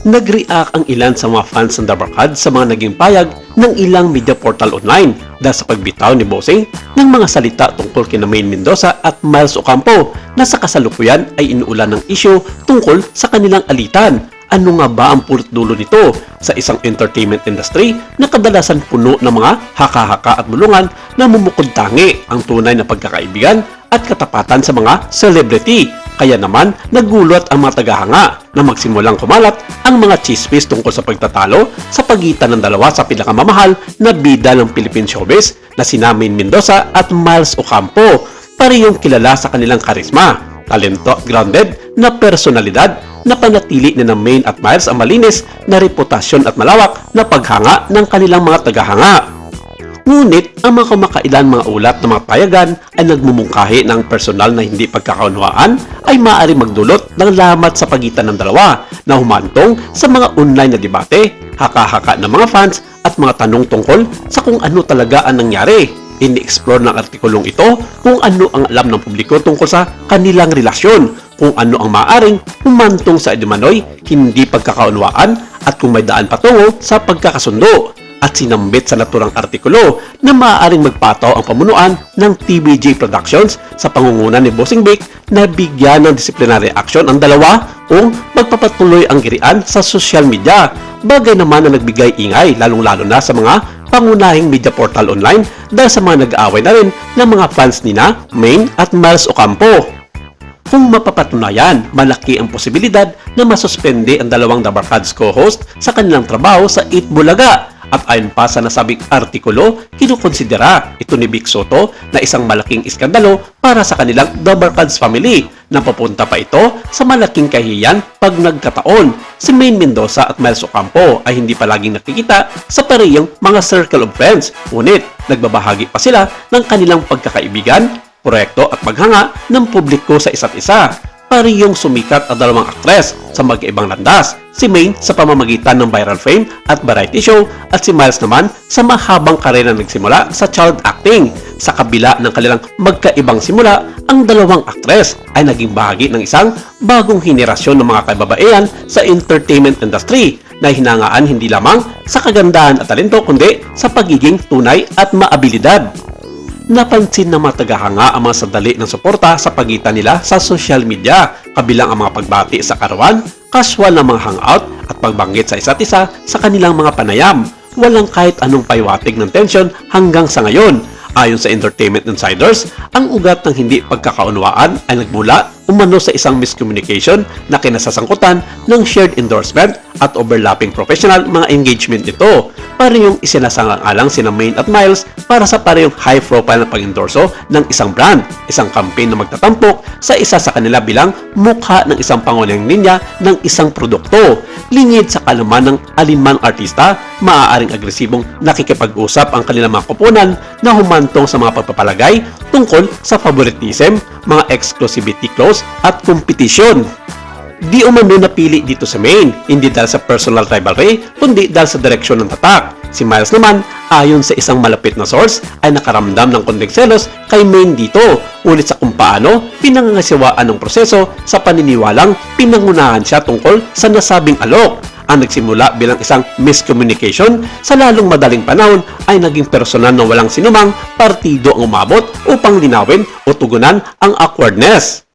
Nag-react ang ilan sa mga fans ng Dabarkad sa mga naging payag ng ilang media portal online dahil sa pagbitaw ni Bossing ng mga salita tungkol kina Maine Mendoza at Miles Ocampo na sa kasalukuyan ay inuulan ng issue tungkol sa kanilang alitan. Ano nga ba ang pulot dulo nito sa isang entertainment industry na kadalasan puno ng mga haka-haka at bulungan na mumukod tangi ang tunay na pagkakaibigan at katapatan sa mga celebrity? Kaya naman, nagulot ang mga tagahanga na magsimulang kumalat ang mga chismis tungkol sa pagtatalo sa pagitan ng dalawa sa pinakamamahal na bida ng Philippine showbiz na sina Maine Mendoza at Miles Ocampo. Parehong kilala sa kanilang karisma, talento at grounded na personalidad na panatili ni Maine at Miles ang malinis na reputasyon at malawak na paghanga ng kanilang mga tagahanga. Ngunit ang mga kamakailan mga ulat ng mga payagan ay nagmumungkahi ng personal na hindi pagkakaunawaan ay maaari magdulot ng lamat sa pagitan ng dalawa na humantong sa mga online na debate, haka-haka ng mga fans at mga tanong tungkol sa kung ano talaga ang nangyari. Ini-explore ng artikulong ito kung ano ang alam ng publiko tungkol sa kanilang relasyon, kung ano ang maaaring humantong sa edumanoy, hindi pagkakaunawaan at kung may daan patungo sa pagkakasundo. At sinambit sa naturang artikulo na maaaring magpataw ang pamunuan ng TVJ Productions sa pangunguna ni Bossing Vic na bigyan ng disciplinary action ang dalawa kung magpapatuloy ang girian sa social media. Bagay naman na nagbigay ingay lalong-lalo na sa mga pangunahing media portal online dahil sa mga nag-aaway na rin ng mga fans nina Maine at Miles Ocampo. Kung mapapatunayan, malaki ang posibilidad na masuspende ang dalawang Dabarkads co-host sa kanilang trabaho sa Eat Bulaga. At ayon pa sa nasabing artikulo, kinukonsidera ito ni Vic Soto na isang malaking iskandalo para sa kanilang Dabarkads family na papunta pa ito sa malaking kahihiyan pag nagkataon. Si Maine Mendoza at Miles Ocampo ay hindi palaging nakikita sa parehong mga circle of friends, ngunit nagbabahagi pa sila ng kanilang pagkakaibigan, proyekto at paghanga ng publiko sa isa't isa. Parehong sumikat ang dalawang aktres sa mag-ibang landas. Si Maine sa pamamagitan ng viral fame at variety show at si Miles naman sa mahabang karera nagsimula sa child acting. Sa kabila ng kanilang magkaibang simula, ang dalawang aktres ay naging bahagi ng isang bagong henerasyon ng mga kababaihan sa entertainment industry na hinangaan hindi lamang sa kagandahan at talento kundi sa pagiging tunay at maabilidad. Napansin ng mga tagahanga ang mga sandali ng suporta sa pagitan nila sa social media, kabilang ang mga pagbati sa karawan, casual na mga hangout at pagbanggit sa isa't isa sa kanilang mga panayam. Walang kahit anong paywatig ng tensyon hanggang sa ngayon. Ayon sa Entertainment Insiders, ang ugat ng hindi pagkakaunawaan ay nagmula umano sa isang miscommunication na kinasasangkutan ng shared endorsement at overlapping professional mga engagement nito. Parehong isinasangalang sina Maine at Miles para sa parehong high-profile na pag-endorso ng isang brand, isang campaign na magtatampok sa isa sa kanila bilang mukha ng isang pangunahing linya ng isang produkto. Lingid sa kalaman ng alinman artista, maaaring agresibong nakikipag-usap ang kanilang mga koponan na humantong sa mga pagpapalagay tungkol sa favoritism, mga exclusivity clause at competition. Di umano napili dito sa Maine, hindi dahil sa personal rivalry, kundi dahil sa direksyon ng tatak. Si Miles naman, ayon sa isang malapit na source, ay nakaramdam ng konting selos kay Maine dito, ulit sa kung paano pinangangasiwaan ng proseso sa paniniwalang pinangunahan siya tungkol sa nasabing alok. Ang nagsimula bilang isang miscommunication sa lalong madaling panahon ay naging personal na walang sinumang partido ang umabot upang linawin o tugunan ang awkwardness.